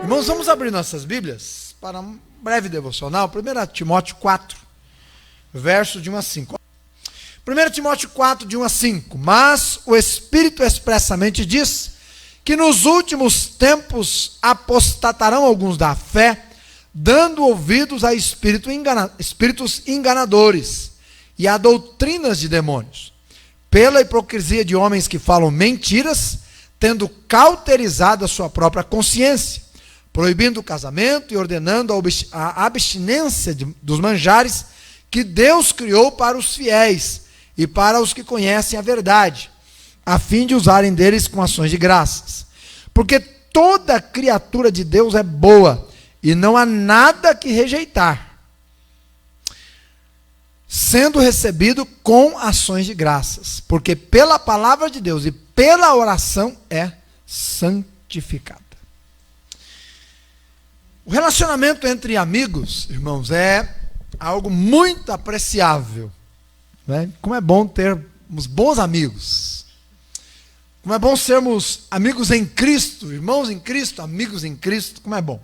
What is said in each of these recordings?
Irmãos, vamos abrir nossas Bíblias para um breve devocional. 1 Timóteo 4, versos de 1 a 5. 1 Timóteo 4, de 1 a 5. Mas o Espírito expressamente diz que nos últimos tempos apostatarão alguns da fé, dando ouvidos a espíritos enganadores e a doutrinas de demônios, pela hipocrisia de homens que falam mentiras, tendo cauterizado a sua própria consciência, proibindo o casamento e ordenando a abstinência dos manjares que Deus criou para os fiéis e para os que conhecem a verdade, a fim de usarem deles com ações de graças. Porque toda criatura de Deus é boa, e não há nada que rejeitar, sendo recebido com ações de graças, porque pela palavra de Deus e pela oração é santificada. O relacionamento entre amigos, irmãos, é algo muito apreciável, né? Como é bom termos bons amigos. Como é bom sermos amigos em Cristo, irmãos em Cristo, amigos em Cristo, como é bom.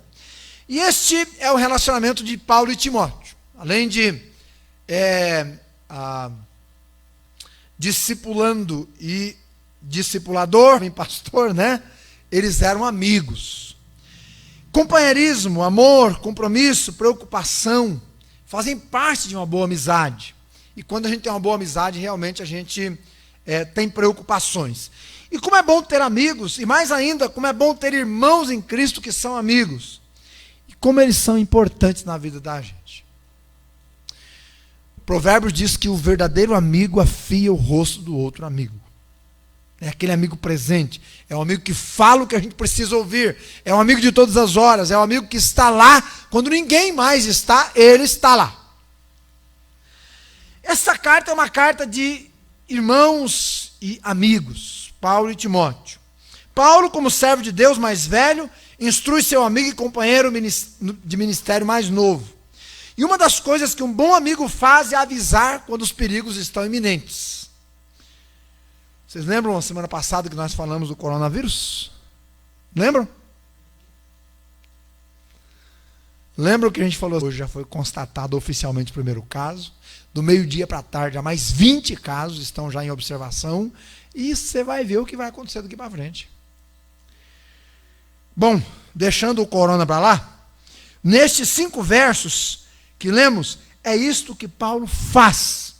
E este é o relacionamento de Paulo e Timóteo. Além de discipulando e discipulador, e pastor, né? Eles eram amigos. Companheirismo, amor, compromisso, preocupação, fazem parte de uma boa amizade. E quando a gente tem uma boa amizade, realmente a gente tem preocupações. E como é bom ter amigos, e mais ainda, como é bom ter irmãos em Cristo que são amigos. E como eles são importantes na vida da gente. Provérbios diz que o verdadeiro amigo afia o rosto do outro amigo. É aquele amigo presente, é um amigo que fala o que a gente precisa ouvir, é um amigo de todas as horas, é um amigo que está lá, quando ninguém mais está, ele está lá. Essa carta é uma carta de irmãos e amigos, Paulo e Timóteo. Paulo, como servo de Deus mais velho, instrui seu amigo e companheiro de ministério mais novo. E uma das coisas que um bom amigo faz é avisar quando os perigos estão iminentes. Vocês lembram a semana passada que nós falamos do coronavírus? Lembram? Lembram que a gente falou? Hoje já foi constatado oficialmente o primeiro caso. Do meio-dia para a tarde, há mais 20 casos estão já em observação. E você vai ver o que vai acontecer daqui para frente. Bom, deixando o corona para lá, nestes 5 versos que lemos, é isto que Paulo faz.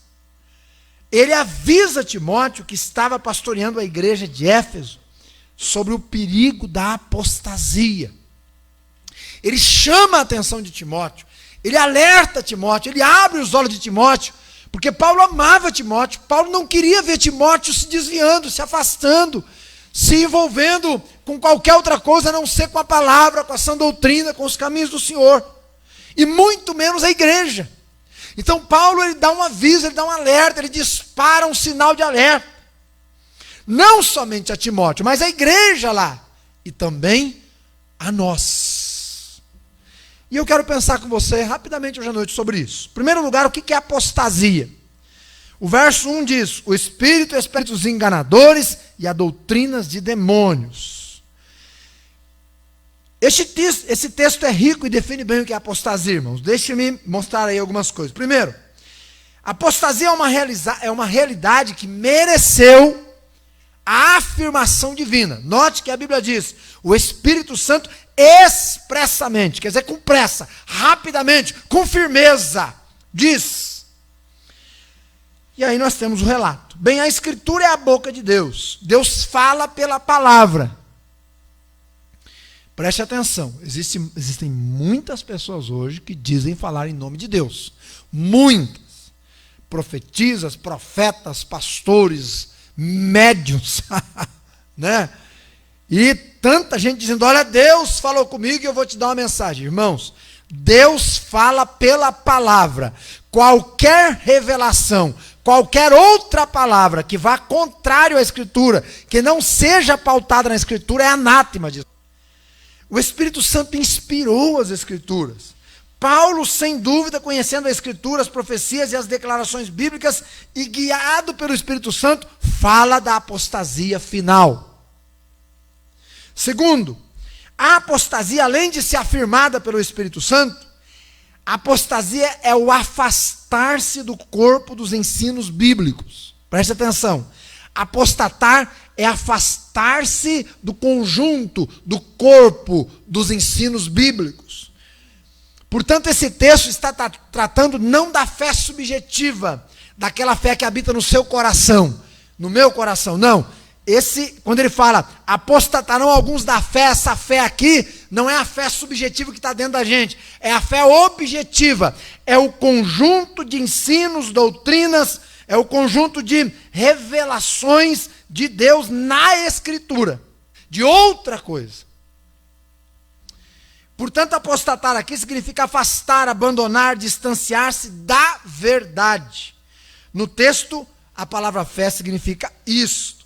Ele avisa Timóteo, que estava pastoreando a igreja de Éfeso, sobre o perigo da apostasia. Ele chama a atenção de Timóteo, ele alerta Timóteo, ele abre os olhos de Timóteo, porque Paulo amava Timóteo, Paulo não queria ver Timóteo se desviando, se afastando, se envolvendo com qualquer outra coisa, a não ser com a palavra, com a sã doutrina, com os caminhos do Senhor, e muito menos a igreja. Então Paulo, ele dá um aviso, ele dá um alerta, ele dispara um sinal de alerta. Não somente a Timóteo, mas a igreja lá. E também a nós. E eu quero pensar com você rapidamente hoje à noite sobre isso. Em primeiro lugar, o que é apostasia? O verso 1 diz: o espírito, espíritos enganadores e a doutrinas de demônios. Esse texto é rico e define bem o que é apostasia, irmãos. Deixe-me mostrar aí algumas coisas. Primeiro, apostasia é uma realidade que mereceu a afirmação divina. Note que a Bíblia diz, o Espírito Santo expressamente, quer dizer, com pressa, rapidamente, com firmeza, diz. E aí nós temos o relato. Bem, a Escritura é a boca de Deus. Deus fala pela palavra. Preste atenção, existem muitas pessoas hoje que dizem falar em nome de Deus. Muitas. Profetisas, profetas, pastores, médiuns. Né? E tanta gente dizendo, olha, Deus falou comigo e eu vou te dar uma mensagem. Irmãos, Deus fala pela palavra. Qualquer revelação, qualquer outra palavra que vá contrário à Escritura, que não seja pautada na Escritura, é anátema disso. O Espírito Santo inspirou as Escrituras. Paulo, sem dúvida, conhecendo a Escritura, as profecias e as declarações bíblicas, e guiado pelo Espírito Santo, fala da apostasia final. Segundo, a A apostasia, além de ser afirmada pelo Espírito Santo, a apostasia é o afastar-se do corpo dos ensinos bíblicos. Preste atenção. Apostatar é afastar-se do conjunto, do corpo dos ensinos bíblicos. Portanto, esse texto está tratando não da fé subjetiva, daquela fé que habita no seu coração, no meu coração, não. Quando ele fala, apostatarão alguns da fé, essa fé aqui não é a fé subjetiva que está dentro da gente, é a fé objetiva, é o conjunto de ensinos, doutrinas, é o conjunto de revelações de Deus na Escritura, de outra coisa. Portanto, apostatar aqui significa afastar, abandonar, distanciar-se da verdade. No texto, a palavra fé significa isto.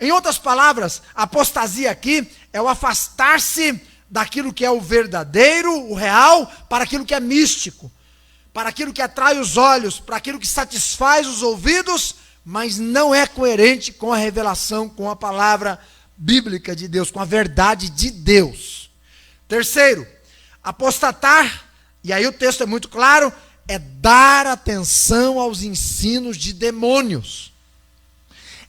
Em outras palavras, apostasia aqui é o afastar-se daquilo que é o verdadeiro, o real, para aquilo que é místico, para aquilo que atrai os olhos, para aquilo que satisfaz os ouvidos, mas não é coerente com a revelação, com a palavra bíblica de Deus, com a verdade de Deus. Terceiro, apostatar, e aí o texto é muito claro, é dar atenção aos ensinos de demônios.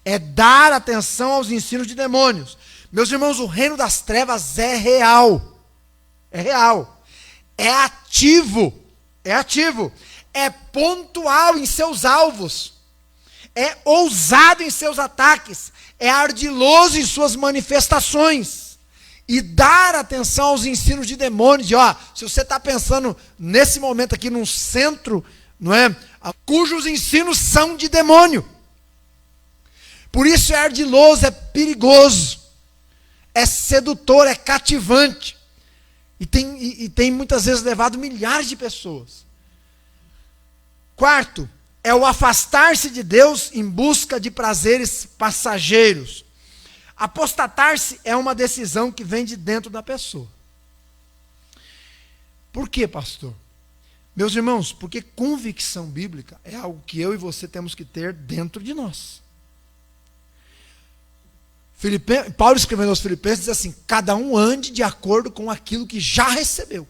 É dar atenção aos ensinos de demônios. Meus irmãos, o reino das trevas é real. É real. É ativo. É ativo. É pontual em seus alvos. É ousado em seus ataques. É ardiloso em suas manifestações. E dar atenção aos ensinos de demônios. Se você está pensando nesse momento aqui num centro, não é? Cujos ensinos são de demônio. Por isso é ardiloso, é perigoso, é sedutor, é cativante. E tem muitas vezes levado milhares de pessoas. Quarto, é o afastar-se de Deus em busca de prazeres passageiros. Apostatar-se é uma decisão que vem de dentro da pessoa. Por quê, pastor? Meus irmãos, porque convicção bíblica é algo que eu e você temos que ter dentro de nós. Paulo escrevendo aos Filipenses diz assim, cada um ande de acordo com aquilo que já recebeu.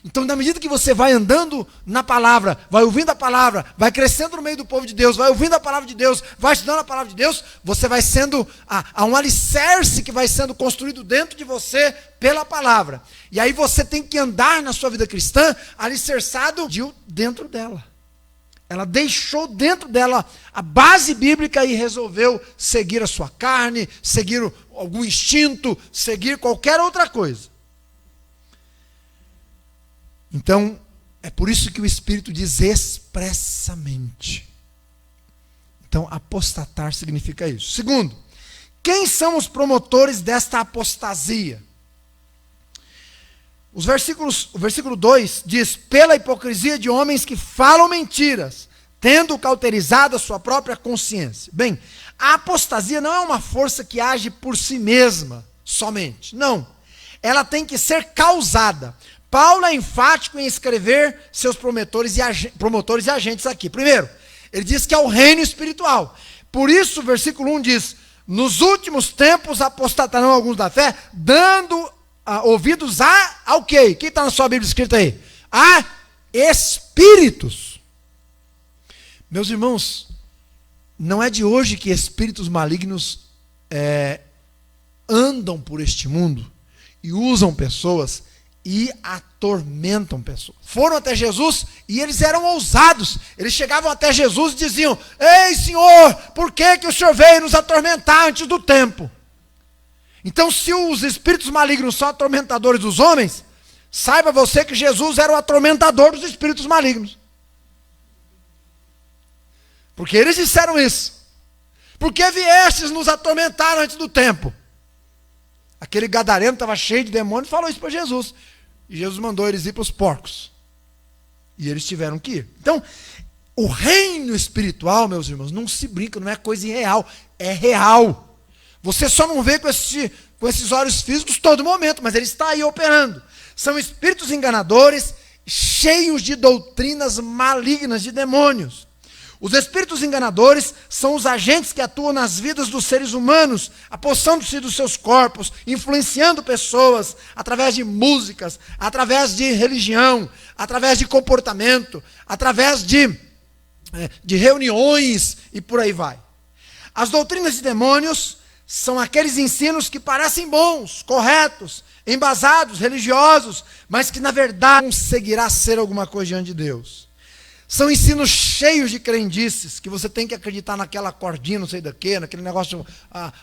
Então, na medida que você vai andando na palavra, vai ouvindo a palavra, vai crescendo no meio do povo de Deus, vai ouvindo a palavra de Deus, vai estudando a palavra de Deus, você vai sendo, há um alicerce que vai sendo construído dentro de você pela palavra. E aí você tem que andar na sua vida cristã alicerçado dentro dela. Ela deixou dentro dela a base bíblica e resolveu seguir a sua carne, seguir algum instinto, seguir qualquer outra coisa. Então, é por isso que o Espírito diz expressamente. Então, apostatar significa isso. Segundo, quem são os promotores desta apostasia? O versículo 2 diz, pela hipocrisia de homens que falam mentiras, tendo cauterizado a sua própria consciência. Bem, a apostasia não é uma força que age por si mesma, somente. Não. Ela tem que ser causada. Paulo é enfático em escrever seus promotores e agentes aqui. Primeiro, ele diz que é o reino espiritual. Por isso, o versículo 1 diz, nos últimos tempos apostatarão alguns da fé, dando ouvidos ao quê? Quem está na sua Bíblia escrito aí? A espíritos. Meus irmãos, não é de hoje que espíritos malignos andam por este mundo e usam pessoas e atormentam pessoas. Foram até Jesus e eles eram ousados. Eles chegavam até Jesus e diziam, ei Senhor, por que o Senhor veio nos atormentar antes do tempo? Então, se os espíritos malignos são atormentadores dos homens, saiba você que Jesus era o atormentador dos espíritos malignos. Porque eles disseram isso. Por que viestes nos atormentar antes do tempo? Aquele gadareno estava cheio de demônios e falou isso para Jesus. E Jesus mandou eles ir para os porcos. E eles tiveram que ir. Então, o reino espiritual, meus irmãos, não se brinca, não é coisa irreal. É real. Você só não vê com esses olhos físicos todo momento, mas ele está aí operando. São espíritos enganadores, cheios de doutrinas malignas de demônios. Os espíritos enganadores são os agentes que atuam nas vidas dos seres humanos, apossando-se dos seus corpos, influenciando pessoas através de músicas, através de religião, através de comportamento, através de reuniões e por aí vai. As doutrinas de demônios são aqueles ensinos que parecem bons, corretos, embasados, religiosos, mas que na verdade não conseguirá ser alguma coisa diante de Deus. São ensinos cheios de crendices, que você tem que acreditar naquela cordinha, não sei da quê, naquele negócio,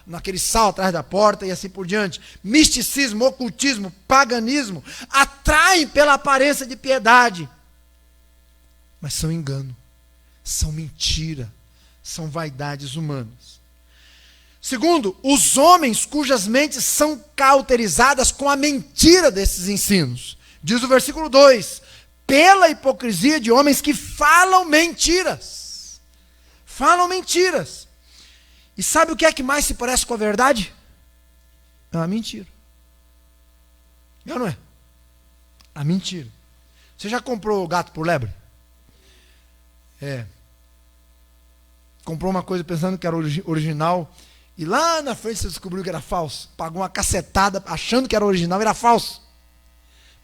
naquele sal atrás da porta e assim por diante. Misticismo, ocultismo, paganismo, atraem pela aparência de piedade, mas são engano, são mentira, são vaidades humanas. Segundo, os homens cujas mentes são cauterizadas com a mentira desses ensinos. Diz o versículo 2, pela hipocrisia de homens que falam mentiras. Falam mentiras. E sabe o que é que mais se parece com a verdade? É uma mentira. É ou não é? A mentira. Você já comprou gato por lebre? Comprou uma coisa pensando que era original, e lá na frente você descobriu que era falso. Pagou uma cacetada achando que era original e era falso.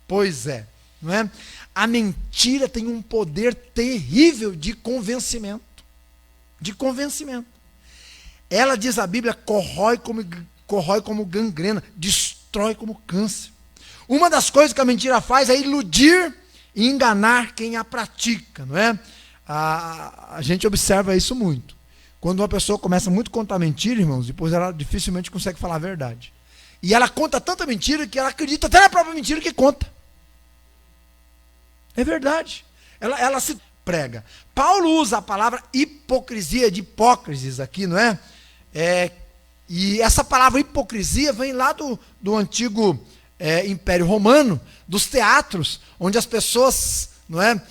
Pois é, não é? A mentira tem um poder terrível de convencimento. De convencimento. Ela, diz a Bíblia, corrói como gangrena, destrói como câncer. Uma das coisas que a mentira faz é iludir e enganar quem a pratica, não é? A gente observa isso muito. Quando uma pessoa começa muito a contar mentira, irmãos, depois ela dificilmente consegue falar a verdade. E ela conta tanta mentira que ela acredita até na própria mentira que conta. É verdade. Ela se prega. Paulo usa a palavra hipocrisia, de hipócrises aqui, não é? E essa palavra hipocrisia vem lá do antigo Império Romano, dos teatros, onde as pessoas, não é?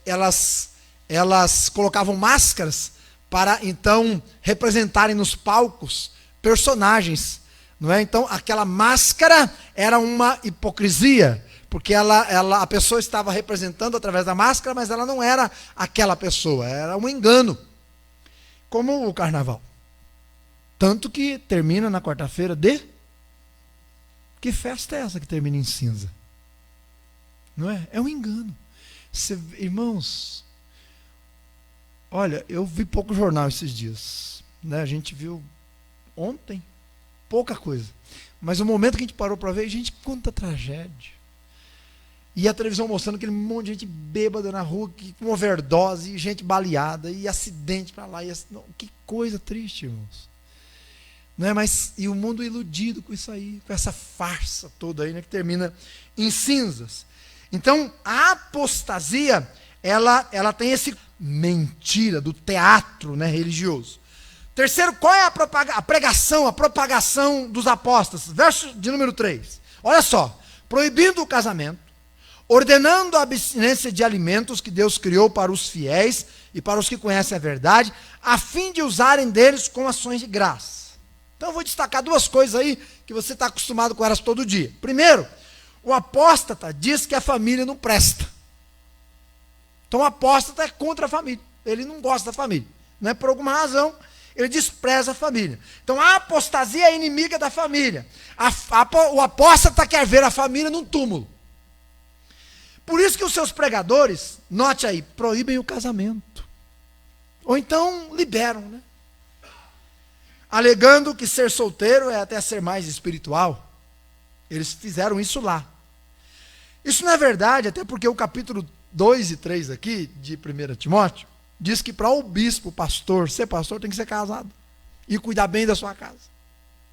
Elas colocavam máscaras para então representarem nos palcos personagens, não é? Então aquela máscara era uma hipocrisia, porque a pessoa estava representando através da máscara, mas ela não era aquela pessoa, era um engano. Como o carnaval. Tanto que termina na quarta-feira de... Que festa é essa que termina em cinza? Não é? É um engano. Irmãos, olha, eu vi pouco jornal esses dias, né? A gente viu ontem pouca coisa. Mas o momento que a gente parou para ver, gente, quanta tragédia. E a televisão mostrando aquele monte de gente bêbada na rua, com overdose, e gente baleada, e acidente para lá. Que coisa triste, irmãos. Não é? E o mundo iludido com isso aí, com essa farsa toda aí, né, que termina em cinzas. Então, a apostasia, ela tem esse mentira do teatro, né, religioso. Terceiro, qual é a pregação, a propagação dos apóstatas? Verso de número 3. Olha só. Proibindo o casamento, ordenando a abstinência de alimentos que Deus criou para os fiéis e para os que conhecem a verdade, a fim de usarem deles com ações de graça. Então eu vou destacar duas coisas aí que você está acostumado com elas todo dia. Primeiro, o apóstata diz que a família não presta. Então o apóstata é contra a família. Ele não gosta da família. Não é por alguma razão, ele despreza a família. Então a apostasia é inimiga da família. O apóstata quer ver a família num túmulo. Por isso que os seus pregadores, note aí, proíbem o casamento. Ou então liberam, né? Alegando que ser solteiro é até ser mais espiritual. Eles fizeram isso lá. Isso não é verdade, até porque o capítulo 2 e 3 aqui, de 1 Timóteo, diz que para o bispo, o pastor, ser pastor tem que ser casado. E cuidar bem da sua casa.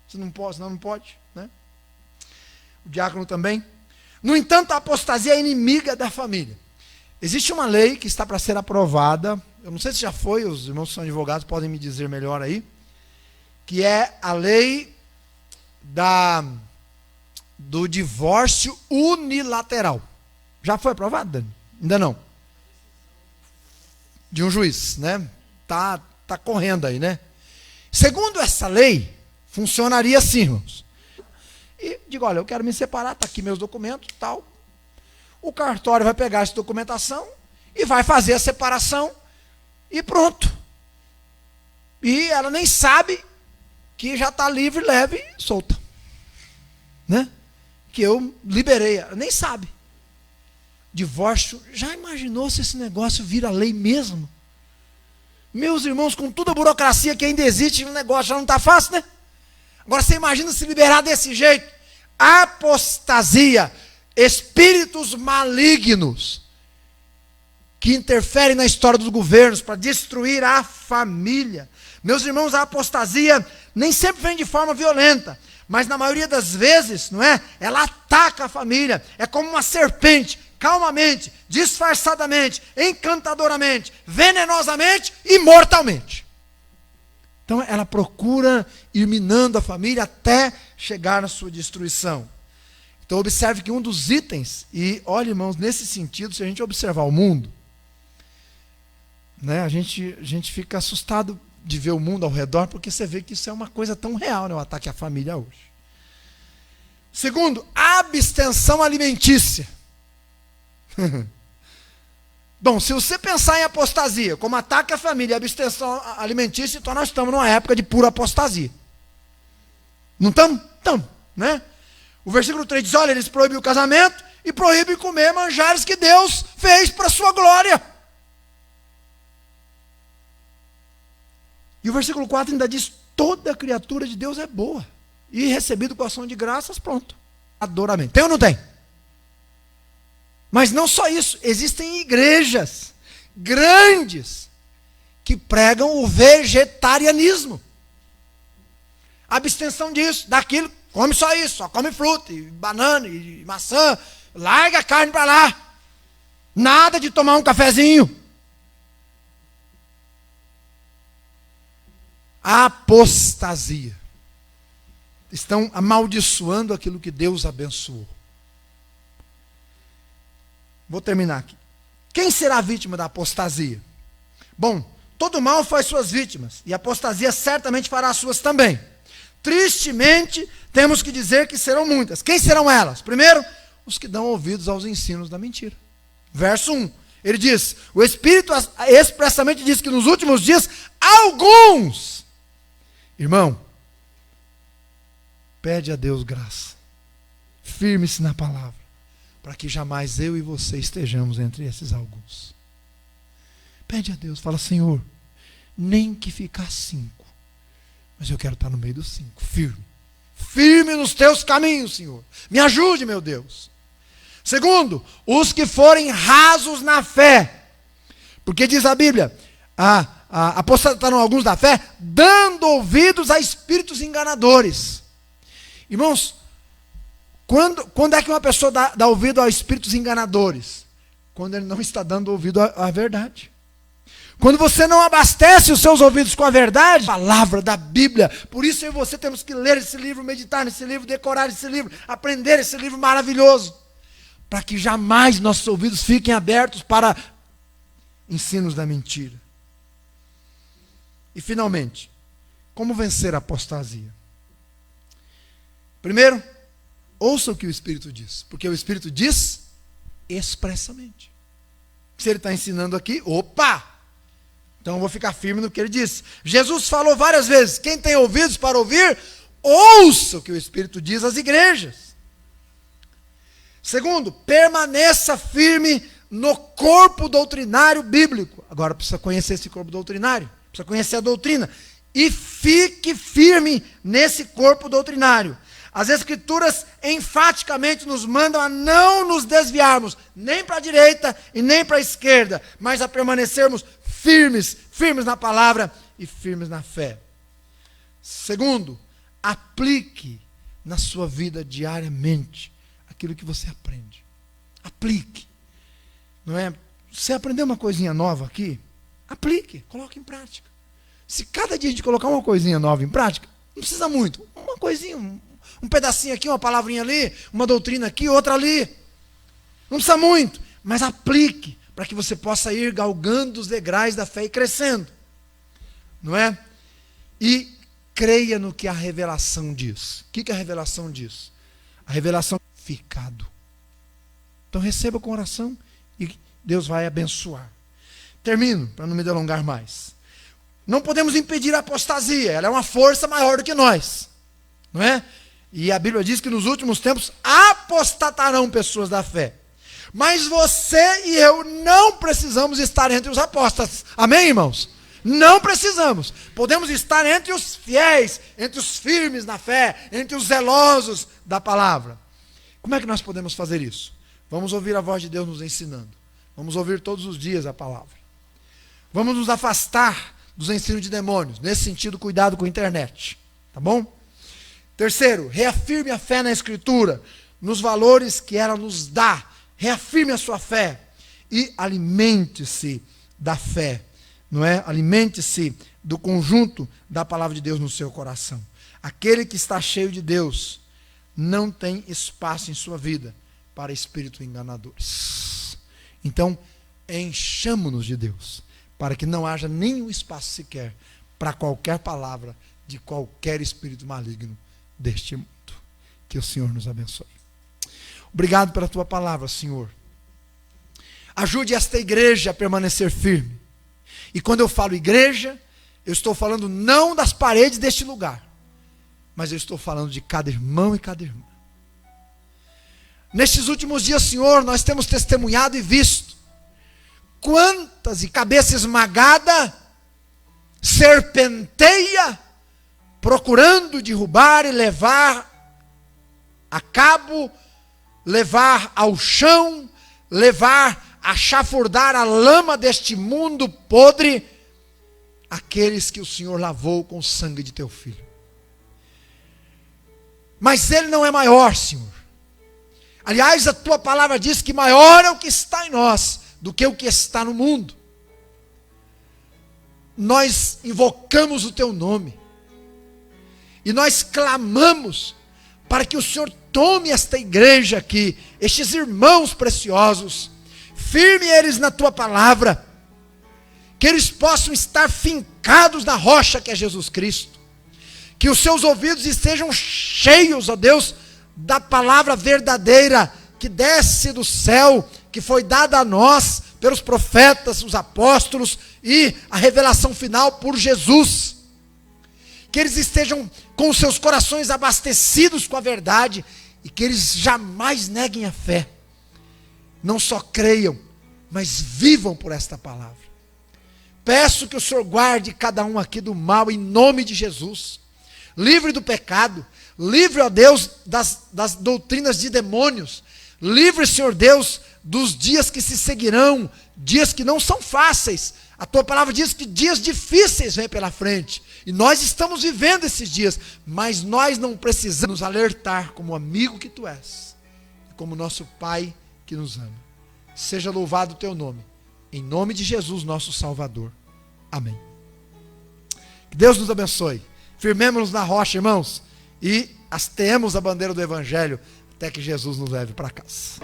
Se não pode, senão não pode, né? O diácono também. No entanto, a apostasia é inimiga da família. Existe uma lei que está para ser aprovada, eu não sei se já foi, os irmãos que são advogados podem me dizer melhor aí, que é a lei do divórcio unilateral. Já foi aprovada, Dani? Ainda não. De um juiz, né? Tá correndo aí, né? Segundo essa lei, funcionaria assim, irmãos. E digo, olha, eu quero me separar, está aqui meus documentos, tal. O cartório vai pegar essa documentação e vai fazer a separação e pronto. E ela nem sabe que já está livre, leve e solta. Né? Que eu liberei, ela nem sabe. Divórcio, já imaginou se esse negócio vira lei mesmo? Meus irmãos, com toda a burocracia que ainda existe, o negócio já não está fácil, né? Agora você imagina se liberar desse jeito. Apostasia, espíritos malignos, que interferem na história dos governos para destruir a família. Meus irmãos, a apostasia nem sempre vem de forma violenta, mas na maioria das vezes, não é? Ela ataca a família, é como uma serpente, calmamente, disfarçadamente, encantadoramente, venenosamente e mortalmente. Então ela procura ir minando a família até chegar na sua destruição. Então observe que um dos itens, e olha irmãos, nesse sentido, se a gente observar o mundo, né, a gente fica assustado de ver o mundo ao redor, porque você vê que isso é uma coisa tão real, né, o ataque à família hoje. Segundo, abstenção alimentícia. Bom, se você pensar em apostasia como ataque à família e abstenção alimentícia, então nós estamos numa época de pura apostasia. Não estamos? Estamos, né? O versículo 3 diz, olha, eles proíbem o casamento e proíbem comer manjares que Deus fez para a sua glória. E o versículo 4 ainda diz, toda criatura de Deus é boa. E recebido com ação de graças, pronto. Adoramento. Tem ou não tem? Mas não só isso, existem igrejas grandes que pregam o vegetarianismo. Abstenção disso, daquilo, come só isso, só come fruta, e banana, e maçã, larga a carne para lá. Nada de tomar um cafezinho. Apostasia. Estão amaldiçoando aquilo que Deus abençoou. Vou terminar aqui. Quem será a vítima da apostasia? Bom, todo mal faz suas vítimas, e a apostasia certamente fará as suas também. Tristemente, temos que dizer que serão muitas. Quem serão elas? Primeiro, os que dão ouvidos aos ensinos da mentira. Verso 1, ele diz, o Espírito expressamente diz que nos últimos dias, alguns, irmão, pede a Deus graça, firme-se na palavra, para que jamais eu e você estejamos entre esses alguns. Pede a Deus, fala, Senhor, nem que ficar 5, mas eu quero estar no meio dos 5, firme. Firme nos teus caminhos, Senhor. Me ajude, meu Deus. Segundo, os que forem rasos na fé. Porque diz a Bíblia, apostataram alguns da fé, dando ouvidos a espíritos enganadores. Irmãos, quando é que uma pessoa dá ouvido a espíritos enganadores? Quando ele não está dando ouvido à verdade. Quando você não abastece os seus ouvidos com a verdade, a palavra da Bíblia. Por isso eu e você temos que ler esse livro, meditar nesse livro, decorar esse livro, aprender esse livro maravilhoso. Para que jamais nossos ouvidos fiquem abertos para ensinos da mentira. E finalmente, como vencer a apostasia? Primeiro, ouça o que o Espírito diz, porque o Espírito diz expressamente. Se ele está ensinando aqui, opa! Então eu vou ficar firme no que ele disse. Jesus falou várias vezes, quem tem ouvidos para ouvir, ouça o que o Espírito diz às igrejas. Segundo, permaneça firme no corpo doutrinário bíblico. Agora precisa conhecer esse corpo doutrinário, precisa conhecer a doutrina. E fique firme nesse corpo doutrinário. As Escrituras enfaticamente nos mandam a não nos desviarmos, nem para a direita e nem para a esquerda, mas a permanecermos firmes na palavra e firmes na fé. Segundo, aplique na sua vida diariamente aquilo que você aprende. Aplique. Não é? Você aprendeu uma coisinha nova aqui? Aplique, coloque em prática. Se cada dia a gente colocar uma coisinha nova em prática, não precisa muito, uma coisinha, um pedacinho aqui, uma palavrinha ali, uma doutrina aqui, outra ali. Não precisa muito, mas aplique para que você possa ir galgando os degraus da fé e crescendo. Não é? E creia no que a revelação diz. O que a revelação diz? A revelação é ficado. Então receba com oração e Deus vai abençoar. Termino, para não me delongar mais. Não podemos impedir a apostasia, ela é uma força maior do que nós, não é? E a Bíblia diz que nos últimos tempos apostatarão pessoas da fé. Mas você e eu não precisamos estar entre os apóstatas. Amém, irmãos? Não precisamos. Podemos estar entre os fiéis, entre os firmes na fé, entre os zelosos da palavra. Como é que nós podemos fazer isso? Vamos ouvir a voz de Deus nos ensinando. Vamos ouvir todos os dias a palavra. Vamos nos afastar dos ensinos de demônios. Nesse sentido, cuidado com a internet. Tá bom? Terceiro, reafirme a fé na Escritura, nos valores que ela nos dá. Reafirme a sua fé e alimente-se da fé. Não é? Alimente-se do conjunto da palavra de Deus no seu coração. Aquele que está cheio de Deus não tem espaço em sua vida para espíritos enganadores. Então, enchamo-nos de Deus, para que não haja nenhum espaço sequer para qualquer palavra de qualquer espírito maligno deste mundo. Que o Senhor nos abençoe. Obrigado pela tua palavra, Senhor. Ajude esta igreja a permanecer firme. E quando eu falo igreja, eu estou falando não das paredes deste lugar, mas eu estou falando de cada irmão e cada irmã. Nestes últimos dias, Senhor, nós temos testemunhado e visto quantas e cabeça esmagada serpenteia, procurando derrubar e levar a cabo, levar ao chão, levar a chafurdar a lama deste mundo podre, aqueles que o Senhor lavou com o sangue de teu Filho. Mas Ele não é maior, Senhor. Aliás, a tua palavra diz que maior é o que está em nós do que o que está no mundo. Nós invocamos o teu nome e nós clamamos para que o Senhor tome esta igreja aqui, estes irmãos preciosos, firme eles na tua palavra, que eles possam estar fincados na rocha que é Jesus Cristo, que os seus ouvidos estejam cheios, ó Deus, da palavra verdadeira que desce do céu, que foi dada a nós pelos profetas, os apóstolos e a revelação final por Jesus. Que eles estejam com os seus corações abastecidos com a verdade e que eles jamais neguem a fé. Não só creiam, mas vivam por esta palavra. Peço que o Senhor guarde cada um aqui do mal em nome de Jesus. Livre do pecado. Livre, ó Deus, das doutrinas de demônios. Livre, Senhor Deus, dos dias que se seguirão. Dias que não são fáceis. A tua palavra diz que dias difíceis vêm pela frente. E nós estamos vivendo esses dias. Mas nós não precisamos nos alertar como amigo que tu és. Como nosso Pai que nos ama. Seja louvado o teu nome. Em nome de Jesus, nosso Salvador. Amém. Que Deus nos abençoe. Firmemos-nos na rocha, irmãos. E hasteemos a bandeira do Evangelho até que Jesus nos leve para casa.